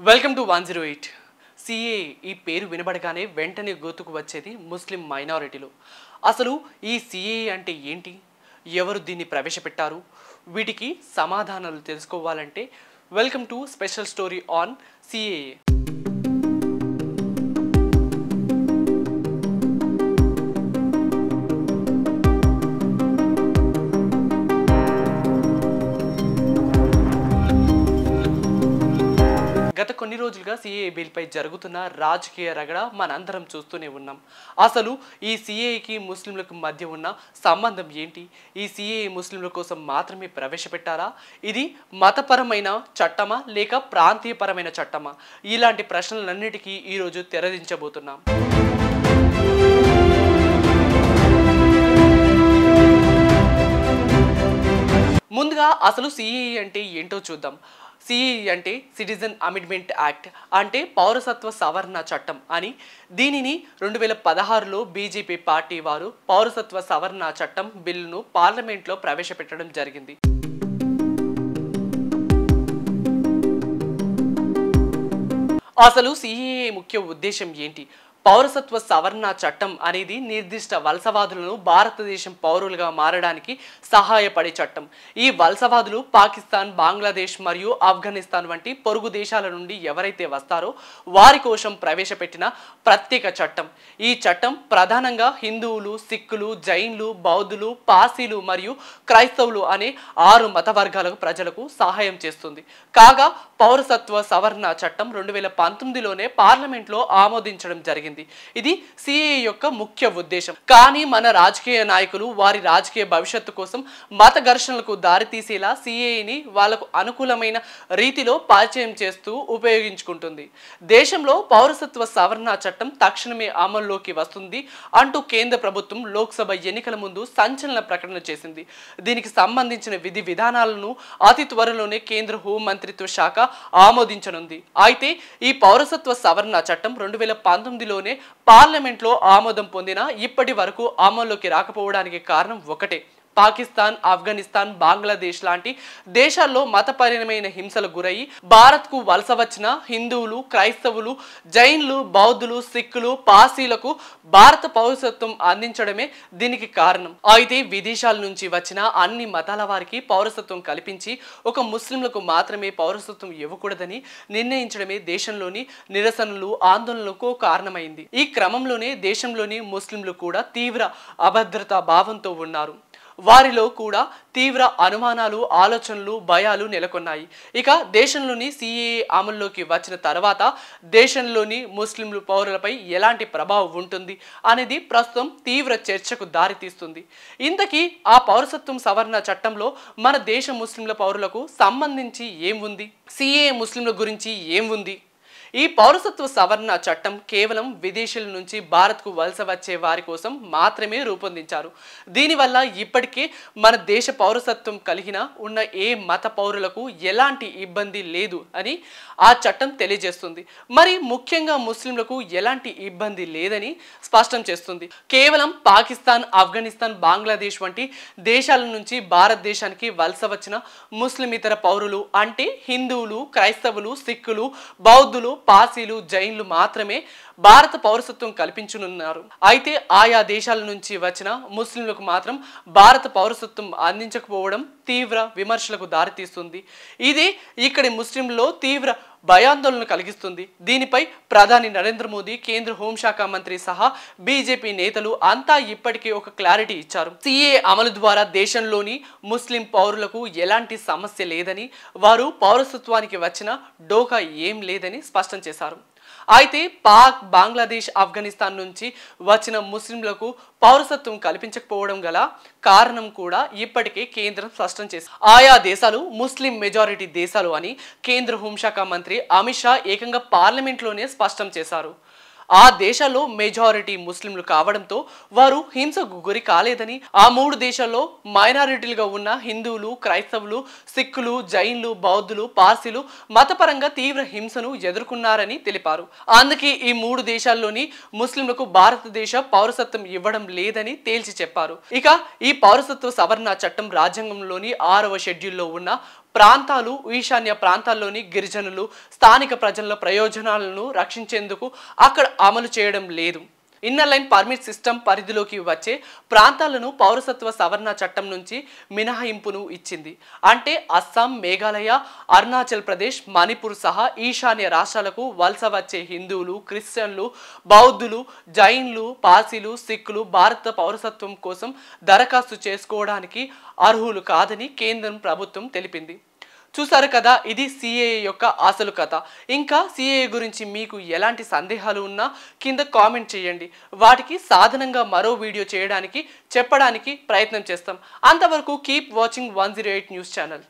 Welcome to 108. CA ఈ పేరు వినబడగానే వెంటనే గుర్తుకు వచ్చేది ముస్లిం మైనారిటీలు. అసలు ఈ సిఏ అంటే ఏంటి, ఎవరు దీన్ని ప్రవేశపెట్టారు, వీటికి సమాధానాలు తెలుసుకోవాలంటే welcome to special story on CAA. గత కొన్ని రోజులుగా సిఏఏ బిల్పై జరుగుతున్న రాజకీయ రగడ మనందరం చూస్తూనే ఉన్నాం. అసలు ఈ సిఏఏకి ముస్లింలకు మధ్య ఉన్న సంబంధం ఏంటి, ఈ సిఏఏ ముస్లింల కోసం మాత్రమే ప్రవేశపెట్టారా, ఇది మతపరమైన చట్టమా లేక ప్రాంతీయపరమైన చట్టమా, ఇలాంటి ప్రశ్నలన్నిటికీ ఈరోజు తెరదించబోతున్నాం. ముందుగా అసలు సిఏఏ అంటే ఏంటో చూద్దాం. సిఏఏ అంటే సిటిజన్ అమెండ్మెంట్ యాక్ట్, అంటే పౌరసత్వ సవరణ చట్టం అని. దీనిని 2016లో బీజేపీ పార్టీ వారు పౌరసత్వ సవరణ చట్టం బిల్లును పార్లమెంట్లో ప్రవేశపెట్టడం జరిగింది. అసలు సిఏఏ ముఖ్య ఉద్దేశం ఏంటి? పౌరసత్వ సవరణ చట్టం అనేది నిర్దిష్ట వలసవాదులను భారతదేశం పౌరులుగా మారడానికి సహాయపడే చట్టం. ఈ వలసవాదులు పాకిస్తాన్, బంగ్లాదేశ్ మరియు ఆఫ్ఘనిస్తాన్ వంటి పొరుగు దేశాల నుండి ఎవరైతే వస్తారో వారి కోసం ప్రవేశపెట్టిన ప్రత్యేక చట్టం. ఈ చట్టం ప్రధానంగా హిందువులు, సిక్కులు, జైన్లు, బౌద్ధులు, పాసీలు మరియు క్రైస్తవులు అనే 6 మత వర్గాలకు ప్రజలకు సహాయం చేస్తుంది. కాగా పౌరసత్వ సవరణ చట్టం 2019లోనే పార్లమెంట్లో ఆమోదించడం జరిగింది. ఇది సిఏఏ యొక్క ముఖ్య ఉద్దేశం. కానీ మన రాజకీయ నాయకులు వారి రాజకీయ భవిష్యత్తు కోసం మత ఘర్షణలకు దారితీసేలా సిఏఏని వాళ్లకు అనుకూలమైన రీతిలో పరిచయం చేస్తూ ఉపయోగించుకుంటుంది. దేశంలో పౌరసత్వ సవరణ చట్టం తక్షణమే అమల్లోకి వస్తుంది అంటూ కేంద్ర ప్రభుత్వం లోక్సభ ఎన్నికల ముందు సంచలన ప్రకటన చేసింది. దీనికి సంబంధించిన విధి విధానాలను అతి త్వరలోనే కేంద్ర హోం మంత్రిత్వ శాఖ ఆమోదించనుంది. అయితే ఈ పౌరసత్వ సవరణ చట్టం 2019లోనే పార్లమెంట్లో ఆమోదం పొందినా ఇప్పటి వరకు అమల్లోకి రాకపోవడానికి కారణం ఒకటే. పాకిస్తాన్, ఆఫ్ఘనిస్తాన్, బంగ్లాదేశ్ లాంటి దేశాల్లో మతపరమైన హింసలకు గురయ్యి భారత్కు వలస వచ్చిన హిందువులు, క్రైస్తవులు, జైన్లు, బౌద్ధులు, సిక్కులు, పాసీలకు భారత పౌరసత్వం అందించడమే దీనికి కారణం. అయితే విదేశాల నుంచి వచ్చిన అన్ని మతాల వారికి పౌరసత్వం కల్పించి ఒక ముస్లింలకు మాత్రమే పౌరసత్వం ఇవ్వకూడదని నిర్ణయించడమే దేశంలోని నిరసనలు, ఆందోళనలకు కారణమైంది. ఈ క్రమంలోనే దేశంలోని ముస్లింలు కూడా తీవ్ర అభద్రతా భావంతో ఉన్నారు. వారిలో కూడా తీవ్ర అనుమానాలు, ఆలోచనలు, భయాలు నెలకొన్నాయి. ఇక దేశంలోని సిఏఏ అమల్లోకి వచ్చిన తర్వాత దేశంలోని ముస్లింలు పౌరులపై ఎలాంటి ప్రభావం ఉంటుంది అనేది ప్రస్తుతం తీవ్ర చర్చకు దారితీస్తుంది. ఇంతకీ ఆ పౌరసత్వం సవరణ చట్టంలో మన దేశ ముస్లింల పౌరులకు సంబంధించి ఏం ఉంది, సిఏఏ ముస్లింల గురించి ఏం ఉంది? ఈ పౌరసత్వ సవరణ చట్టం కేవలం విదేశీయుల నుంచి భారత్కు వలస వచ్చే వారి కోసం మాత్రమే రూపొందించారు. దీనివల్ల ఇప్పటికే మన దేశ పౌరసత్వం కలిగిన ఉన్న ఏ మత పౌరులకు ఎలాంటి ఇబ్బంది లేదు అని ఆ చట్టం తెలియజేస్తుంది. మరి ముఖ్యంగా ముస్లింలకు ఎలాంటి ఇబ్బంది లేదని స్పష్టం చేస్తుంది. కేవలం పాకిస్తాన్, ఆఫ్ఘనిస్తాన్, బంగ్లాదేశ్ వంటి దేశాల నుంచి భారతదేశానికి వలస వచ్చిన ముస్లిమేతర పౌరులు అంటే హిందువులు, క్రైస్తవులు, సిక్కులు, బౌద్ధులు, పాసీలు, జైన్లు మాత్రమే భారత పౌరసత్వం కల్పించనున్నారు. అయితే ఆయా దేశాల నుంచి వచ్చిన ముస్లింలకు మాత్రం భారత పౌరసత్వం అందించకపోవడం తీవ్ర విమర్శలకు దారితీస్తుంది. ఇది ఇక్కడి ముస్లింల్లో తీవ్ర భయాందోళన కలిగిస్తుంది. దీనిపై ప్రధాని నరేంద్ర మోదీ, కేంద్ర హోంశాఖ మంత్రి సహా బీజేపీ నేతలు అంతా ఇప్పటికే ఒక క్లారిటీ ఇచ్చారు. సిఏఏ అమలు ద్వారా దేశంలోని ముస్లిం పౌరులకు ఎలాంటి సమస్య లేదని, వారు పౌరసత్వానికి వచ్చిన డోకా ఏం లేదని స్పష్టం చేశారు. అయితే పాక్, బంగ్లాదేశ్, ఆఫ్ఘనిస్తాన్ నుంచి వచ్చిన ముస్లింలకు పౌరసత్వం కల్పించకపోవడం గల కారణం కూడా ఇప్పటికే కేంద్రం స్పష్టం చేసింది. ఆయా దేశాలు ముస్లిం మెజారిటీ దేశాలు అని కేంద్ర హోంశాఖ మంత్రి అమిత్ షా ఏకంగా పార్లమెంట్లోనే స్పష్టం చేశారు. ఆ దేశాల్లో మెజారిటీ ముస్లింలు కావడంతో వారు హింసకు గురి కాలేదని, ఆ 3 దేశాల్లో మైనారిటీలుగా ఉన్న హిందువులు, క్రైస్తవులు, సిక్కులు, జైన్లు, బౌద్ధులు, పార్సీలు మతపరంగా తీవ్ర హింసను ఎదుర్కొన్నారని తెలిపారు. అందుకే ఈ 3 దేశాల్లోని ముస్లింలకు భారతదేశ పౌరసత్వం ఇవ్వడం లేదని తేల్చి చెప్పారు. ఇక ఈ పౌరసత్వ సవరణ చట్టం రాజ్యాంగంలోని 6వ షెడ్యూల్లో ఉన్న ప్రాంతాలు ఈశాన్య ప్రాంతాల్లోని గిరిజనులు స్థానిక ప్రజల ప్రయోజనాలను రక్షించేందుకు అక్కడ అమలు చేయడం లేదు. ఇన్నర్ లైన్ పర్మిట్ సిస్టమ్ పరిధిలోకి వచ్చే ప్రాంతాలను పౌరసత్వ సవరణ చట్టం నుంచి మినహాయింపును ఇచ్చింది. అంటే అస్సాం, మేఘాలయ, అరుణాచల్ ప్రదేశ్, మణిపూర్ సహా ఈశాన్య రాష్ట్రాలకు వలస వచ్చే హిందువులు, క్రిస్టియన్లు, బౌద్ధులు, జైన్లు, పార్సీలు, సిక్కులు భారత పౌరసత్వం కోసం దరఖాస్తు చేసుకోవడానికి అర్హులు కాదని కేంద్రం ప్రభుత్వం తెలిపింది. చూసారు కదా, ఇది సిఏఏ యొక్క అసలు కథ. ఇంకా సిఏఏ గురించి మీకు ఎలాంటి సందేహాలు ఉన్నా కింద కామెంట్ చేయండి. వాటికి సాధనంగా మరో వీడియో చెప్పడానికి ప్రయత్నం చేస్తాం. అంతవరకు కీప్ వాచింగ్ 108 న్యూస్ ఛానల్.